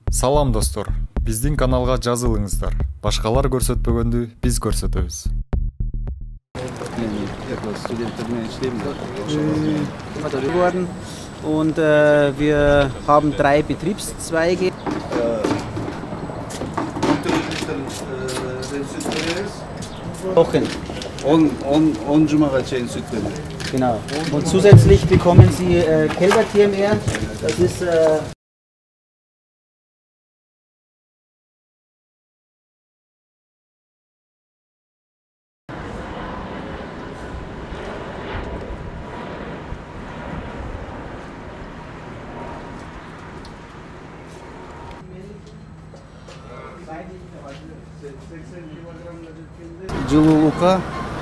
Салам достор, биздин каналга жазылыңыздар. Башкалар көрсөтпөгөндү биз көрсөтөбүз. Geworden und wir haben 3 Betriebszweige. Wochen. 10 Cuma'ya çeyin süt veriyor. Genau. Und zusätzlich bekommen Sie Kälber-TMR. Das ist Жылуулукка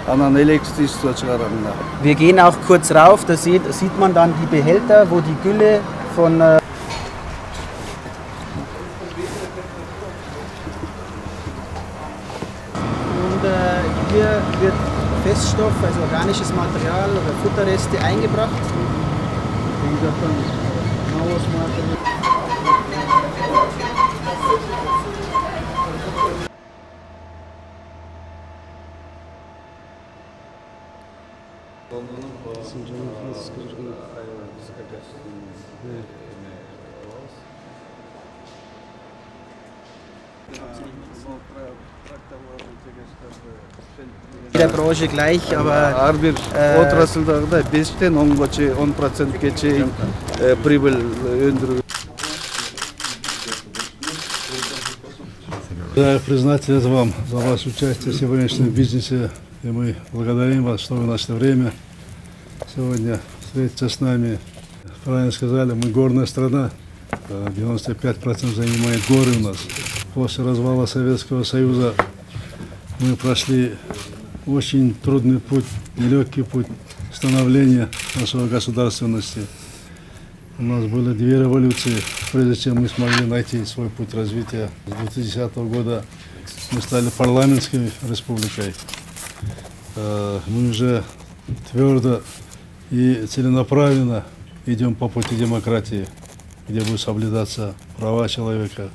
анан электричество чыгарамын. Wir gehen auch kurz rauf, da sieht man dann die Behälter, wo die Gülle von und hier wird Feststoff, also organisches Material oder Futterreste eingebracht. Jeder Branche gleich, aber Ар бир отраслдагыдай 5-тен 10-га чейин 10%ке чейин прибыль өндүрүү. Я признателен вам за ваше участие в сегодняшнем бизнесе, и мы благодарим вас, что вы нашли время сегодня встретиться с нами. Правильно сказали, мы горная страна, 95% занимает горы у нас. После развала Советского Союза мы прошли очень трудный путь, нелегкий путь становления нашей государственности. У нас были 2 революции, прежде чем мы смогли найти свой путь развития. С 2010 года мы стали парламентской республикой. Мы уже твердо и целенаправленно идем по пути демократии, где будут соблюдаться права человека,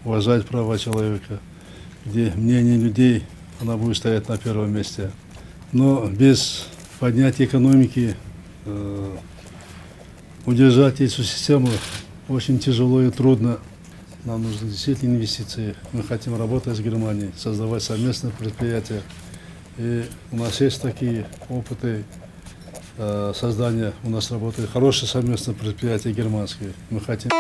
уважать права человека, где мнение людей она будет стоять на первом месте. Но без поднятия экономики удержать эту систему очень тяжело и трудно. Нам нужны действительно инвестиции. Мы хотим работать с Германией, создавать совместные предприятия. И у нас есть такие опыты создания. У нас работает хорошее совместное предприятие германское. Мы хотим...